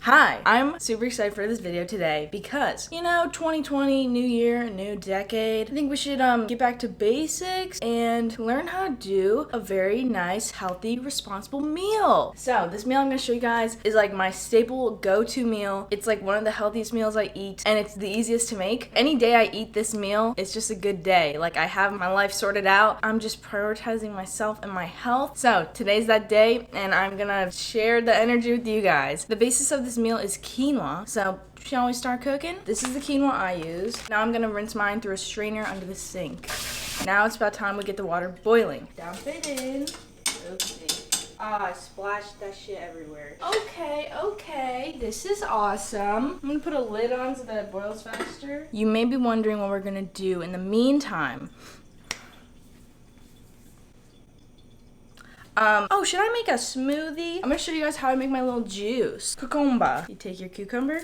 Hi, I'm super excited for this video today because, 2020, new year, new decade. I think we should get back to basics and learn how to do a very nice, healthy, responsible meal. So this meal I'm gonna show you guys is like my staple go-to meal. It's like one of the healthiest meals I eat and it's the easiest to make. Any day I eat this meal, it's just a good day. Like I have my life sorted out. I'm just prioritizing myself and my health. So today's that day and I'm gonna share the energy with you guys. The basis of this meal is quinoa. So shall we start cooking? This is the quinoa I use. Now I'm gonna rinse mine through a strainer under the sink. Now it's about time we get the water boiling. Dump it in. Oopsie. I splashed that shit everywhere. Okay, this is awesome. I'm gonna put a lid on so that it boils faster. You may be wondering what we're gonna do in the meantime. Should I make a smoothie? I'm gonna show you guys how I make my little juice. Cucumber. You take your cucumber.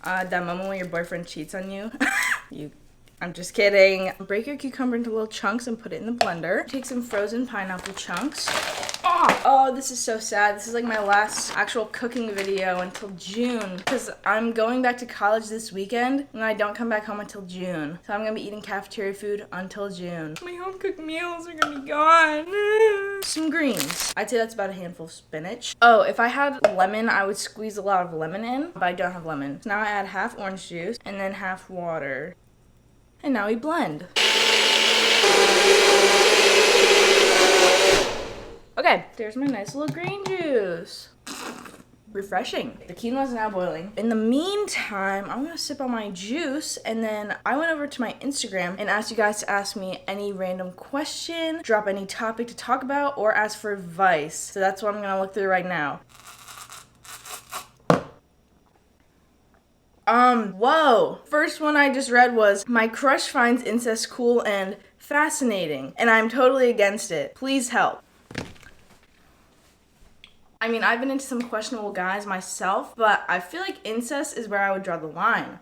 That moment when your boyfriend cheats on you. I'm just kidding. Break your cucumber into little chunks and put it in the blender. Take some frozen pineapple chunks. Oh, this is so sad. This is like my last actual cooking video until June because I'm going back to college this weekend and I don't come back home until June. So I'm gonna be eating cafeteria food until June. My home cooked meals are gonna be gone. Some greens. I'd say that's about a handful of spinach. Oh, if I had lemon, I would squeeze a lot of lemon in, but I don't have lemon. So now I add half orange juice and then half water. And now we blend. Okay, there's my nice little green juice. Refreshing. The quinoa is now boiling. In the meantime, I'm gonna sip on my juice, and then I went over to my Instagram and asked you guys to ask me any random question, drop any topic to talk about, or ask for advice. So that's what I'm gonna look through right now. Whoa. First one I just read was, my crush finds incest cool and fascinating, and I'm totally against it. Please help. I mean, I've been into some questionable guys myself, but I feel like incest is where I would draw the line.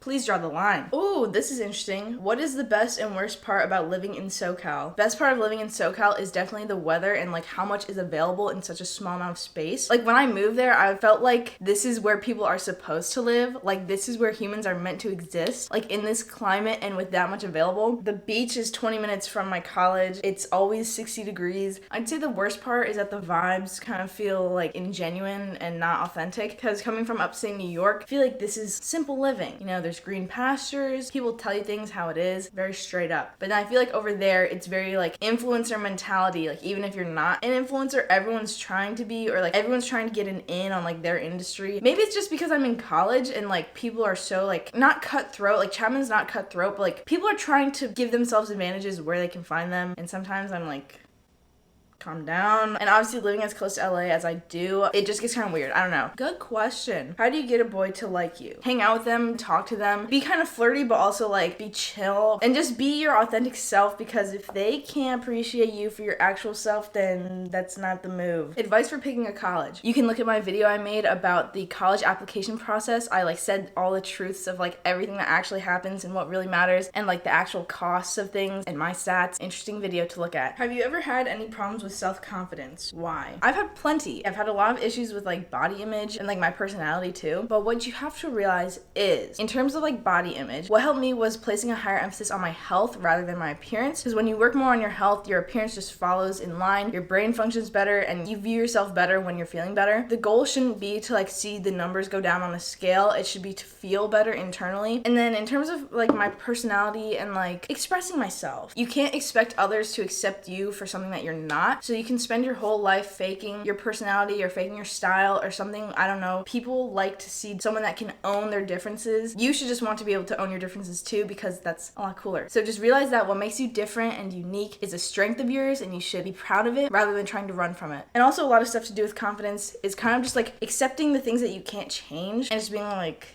Please draw the line. Ooh, this is interesting. What is the best and worst part about living in SoCal? Best part of living in SoCal is definitely the weather and like how much is available in such a small amount of space. Like when I moved there, I felt like this is where people are supposed to live. Like this is where humans are meant to exist. Like in this climate and with that much available. The beach is 20 minutes from my college. It's always 60 degrees. I'd say the worst part is that the vibes kind of feel like ingenuine and not authentic because coming from upstate New York, I feel like this is simple living. You know, there's green pastures, people tell you things how it is, very straight up. But then I feel like over there, it's very like influencer mentality. Like even if you're not an influencer, everyone's trying to be, or like everyone's trying to get an in on like their industry. Maybe it's just because I'm in college and like people are so like not cutthroat, like Chapman's not cutthroat, but like people are trying to give themselves advantages where they can find them. And sometimes I'm like, calm down. And obviously living as close to LA as I do, it just gets kind of weird. I don't know. Good question. How do you get a boy to like you? Hang out with them, talk to them, be kind of flirty, but also like be chill and just be your authentic self, because if they can't appreciate you for your actual self, then that's not the move. Advice for picking a college. You can look at my video I made about the college application process. I like said all the truths of like everything that actually happens and what really matters and like the actual costs of things and my stats. Interesting video to look at. Have you ever had any problems with self-confidence? Why? I've had plenty. I've had a lot of issues with like body image and like my personality too. But what you have to realize is, in terms of like body image, what helped me was placing a higher emphasis on my health rather than my appearance. Because when you work more on your health, your appearance just follows in line. Your brain functions better and you view yourself better when you're feeling better. The goal shouldn't be to like see the numbers go down on a scale. It should be to feel better internally. And then in terms of like my personality and like expressing myself, you can't expect others to accept you for something that you're not. So you can spend your whole life faking your personality or faking your style or something. I don't know. People like to see someone that can own their differences. You should just want to be able to own your differences too, because that's a lot cooler. So just realize that what makes you different and unique is a strength of yours and you should be proud of it rather than trying to run from it. And also a lot of stuff to do with confidence is kind of just like accepting the things that you can't change and just being like,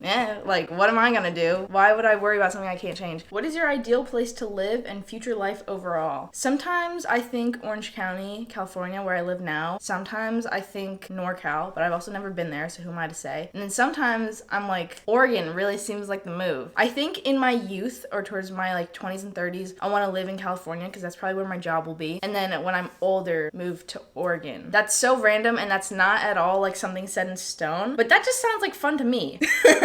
Like, what am I gonna do? Why would I worry about something I can't change? What is your ideal place to live and future life overall? Sometimes I think Orange County, California, where I live now. Sometimes I think NorCal, but I've also never been there, so who am I to say? And then sometimes I'm like, Oregon really seems like the move. I think in my youth, or towards my like 20s and 30s, I want to live in California because that's probably where my job will be. And then when I'm older, move to Oregon. That's so random, and that's not at all like something set in stone, but that just sounds like fun to me.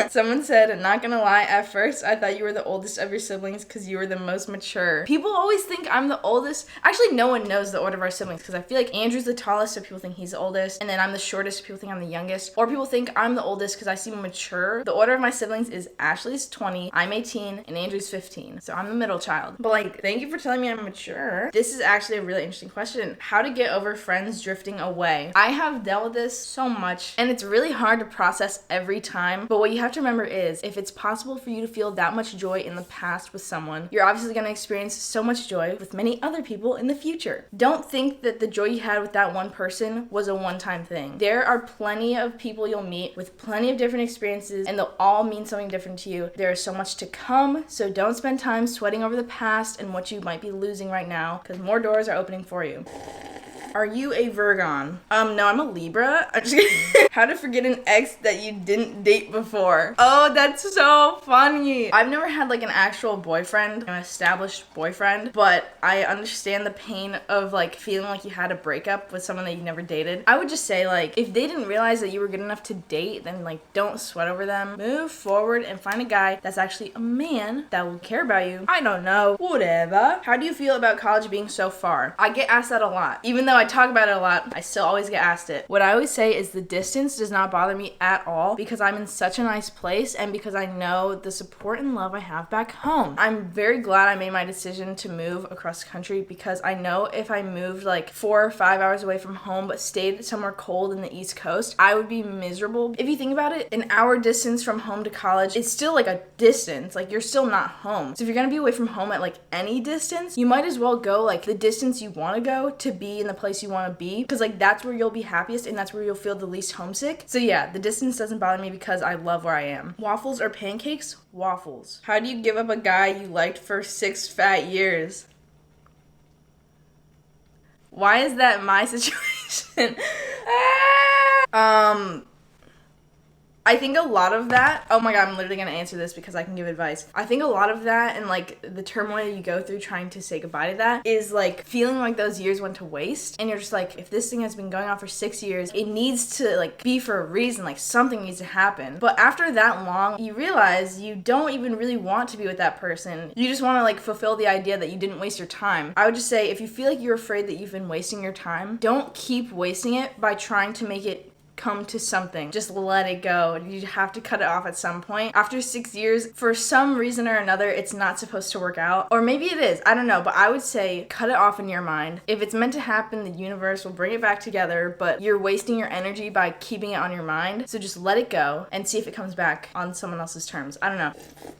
Someone said, not gonna lie, at first I thought you were the oldest of your siblings because you were the most mature. People always think I'm the oldest. Actually, no one knows the order of our siblings because I feel like Andrew's the tallest, so people think he's the oldest, and then I'm the shortest, so people think I'm the youngest, or people think I'm the oldest because I seem mature. The order of my siblings is Ashley's 20, I'm 18, and Andrew's 15, so I'm the middle child. But like, thank you for telling me I'm mature. This is actually a really interesting question. How to get over friends drifting away. I have dealt with this so much, and it's really hard to process every time, but what you have to remember is, if it's possible for you to feel that much joy in the past with someone, you're obviously going to experience so much joy with many other people in the future. Don't think that the joy you had with that one person was a one-time thing. There are plenty of people you'll meet with plenty of different experiences, and they'll all mean something different to you. There is so much to come, so don't spend time sweating over the past and what you might be losing right now, because more doors are opening for you. Are you a Virgon? No, I'm a Libra. I'm just kidding. How to forget an ex that you didn't date before. Oh, that's so funny. I've never had like an actual boyfriend, an established boyfriend, but I understand the pain of like feeling like you had a breakup with someone that you never dated. I would just say like, if they didn't realize that you were good enough to date, then like don't sweat over them. Move forward and find a guy that's actually a man that will care about you. I don't know, whatever. How do you feel about college being so far? I get asked that a lot. Even though I talk about it a lot, I still always get asked it. What I always say is the distance does not bother me at all because I'm in such a nice place and because I know the support and love I have back home. I'm very glad I made my decision to move across the country because I know if I moved like 4 or 5 hours away from home but stayed somewhere cold in the East Coast, I would be miserable. If you think about it, an hour distance from home to college is still like a distance. Like, you're still not home. So if you're gonna be away from home at like any distance, you might as well go like the distance you want to go to be in the place you want to be, because like that's where you'll be happiest and that's where you'll feel the least homesick. So yeah, the distance doesn't bother me because I love where I am. Waffles or pancakes? Waffles. How do you give up a guy you liked for 6 fat years? Why is that my situation? I think a lot of that, oh my god, I'm literally gonna answer this because I can give advice. I think a lot of that and like the turmoil you go through trying to say goodbye to that is like feeling like those years went to waste, and you're just like, if this thing has been going on for 6 years, it needs to like be for a reason, like something needs to happen. But after that long, you realize you don't even really want to be with that person. You just want to like fulfill the idea that you didn't waste your time. I would just say, if you feel like you're afraid that you've been wasting your time, don't keep wasting it by trying to make it come to something. Just let it go. You have to cut it off at some point. After 6 years, for some reason or another, it's not supposed to work out. Or maybe it is. I don't know. But I would say cut it off in your mind. If it's meant to happen, the universe will bring it back together, but you're wasting your energy by keeping it on your mind. So just let it go and see if it comes back on someone else's terms. I don't know.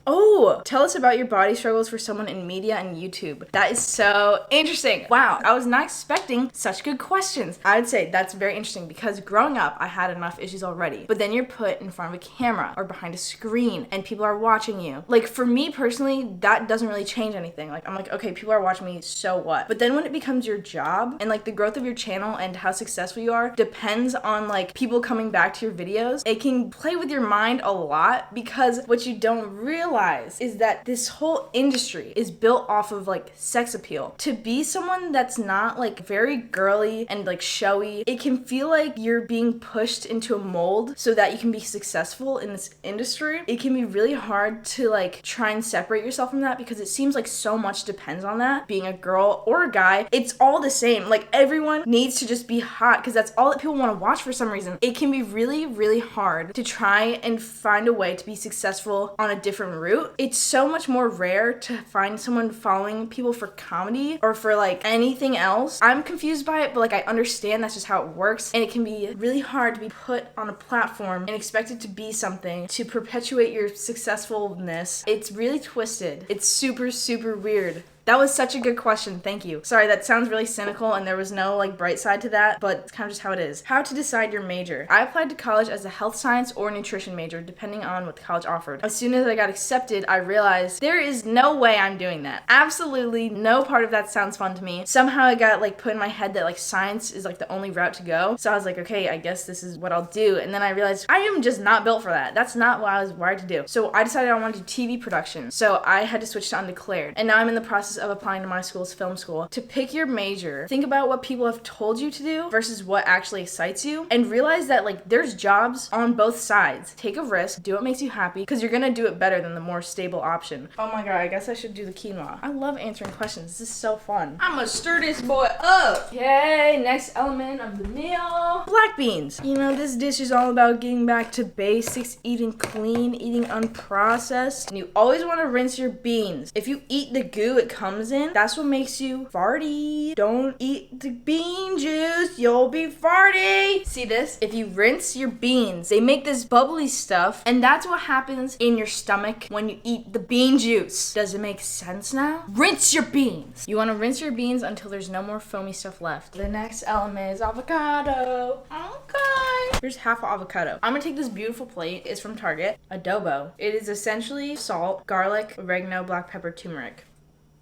Oh, tell us about your body struggles for someone in media and YouTube. That is so interesting. Wow. I was not expecting such good questions. I would say that's very interesting because growing up, I had enough issues already. But then you're put in front of a camera or behind a screen and people are watching you. Like, for me personally, that doesn't really change anything. Like, I'm like, okay, people are watching me, so what? But then when it becomes your job and like the growth of your channel and how successful you are depends on like people coming back to your videos, it can play with your mind a lot, because what you don't realize is that this whole industry is built off of like sex appeal. To be someone that's not like very girly and like showy, it can feel like you're being pushed into a mold so that you can be successful in this industry. It can be really hard to like try and separate yourself from that because it seems like so much depends on that. Being a girl or a guy, it's all the same. Like, everyone needs to just be hot because that's all that people want to watch for some reason. It can be really, really hard to try and find a way to be successful on a different route. It's so much more rare to find someone following people for comedy or for like anything else. I'm confused by it, but like I understand that's just how it works, and it can be really hard to be put on a platform and expected to be something to perpetuate your successfulness. It's really twisted. It's super, super weird. That was such a good question. Thank you. Sorry, that sounds really cynical and there was no like bright side to that, but it's kind of just how it is. How to decide your major. I applied to college as a health science or nutrition major, depending on what the college offered. As soon as I got accepted, I realized there is no way I'm doing that. Absolutely no part of that sounds fun to me. Somehow I got like put in my head that like science is like the only route to go. So I was like, okay, I guess this is what I'll do. And then I realized I am just not built for that. That's not what I was wired to do. So I decided I wanted to do TV production. So I had to switch to undeclared. And now I'm in the process of applying to my school's film school. To pick your major, think about what people have told you to do versus what actually excites you, and realize that like there's jobs on both sides. Take a risk, do what makes you happy, because you're gonna do it better than the more stable option. Oh my god, I guess I should do the quinoa. I love answering questions. This is so fun. I'm gonna stir this boy up. Okay, next element of the meal. Black beans. You know, this dish is all about getting back to basics, eating clean, eating unprocessed, and you always want to rinse your beans. If you eat the goo it comes in, that's what makes you farty. Don't eat the bean juice, you'll be farty. See this? If you rinse your beans, they make this bubbly stuff, and that's what happens in your stomach when you eat the bean juice. Does it make sense now? Rinse your beans. You want to rinse your beans until there's no more foamy stuff left. The next element is avocado. Okay. Here's half an avocado. I'm gonna take this beautiful plate. It's from Target. Adobo. It is essentially salt, garlic, oregano, black pepper, turmeric.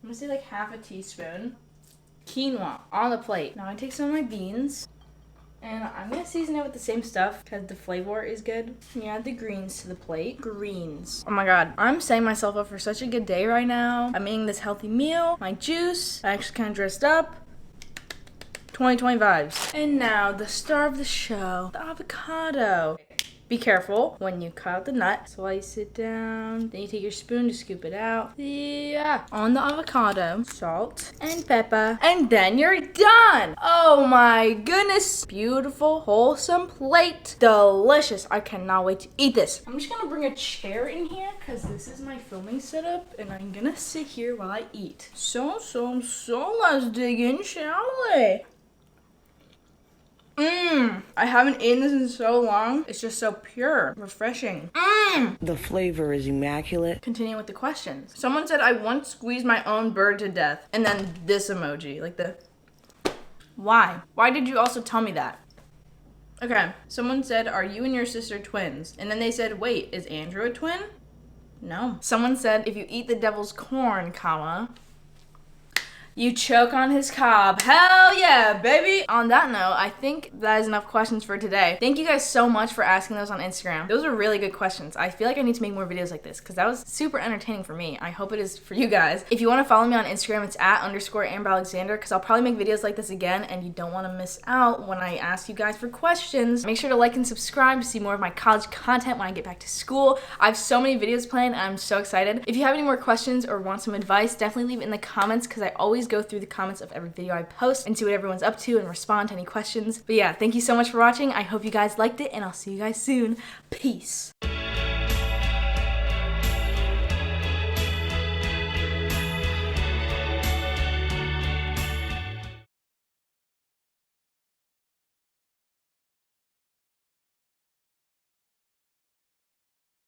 I'm gonna say like half a teaspoon. Quinoa on the plate. Now I take some of my beans and I'm gonna season it with the same stuff because the flavor is good. You add the greens to the plate. Greens. Oh my god, I'm setting myself up for such a good day right now. I'm eating this healthy meal, my juice. I actually kind of dressed up. 2020 vibes. And now the star of the show, the avocado. Be careful when you cut out the nut. Slice it down. Then you take your spoon to scoop it out. Yeah. On the avocado, salt and pepper. And then you're done. Oh my goodness. Beautiful, wholesome plate. Delicious. I cannot wait to eat this. I'm just gonna bring a chair in here because this is my filming setup and I'm gonna sit here while I eat. So let's dig in, shall we? I haven't eaten this in so long. It's just so pure, refreshing. The flavor is immaculate. Continue with the questions. Someone said I once squeezed my own bird to death. And then this emoji, like the... Why? Why did you also tell me that? Okay, someone said, are you and your sister twins? And then they said, wait, is Andrew a twin? No. Someone said, if you eat the devil's corn, comma, you choke on his cob. Hell yeah, baby. On that note, I think that is enough questions for today. Thank you guys so much for asking those on Instagram. Those are really good questions. I feel like I need to make more videos like this because that was super entertaining for me. I hope it is for you guys. If you want to follow me on Instagram, it's @_AmberAlexander because I'll probably make videos like this again and you don't want to miss out when I ask you guys for questions. Make sure to like and subscribe to see more of my college content when I get back to school. I have so many videos planned and I'm so excited. If you have any more questions or want some advice, definitely leave it in the comments because I always go through the comments of every video I post and see what everyone's up to and respond to any questions. But yeah, thank you so much for watching. I hope you guys liked it and I'll see you guys soon. Peace.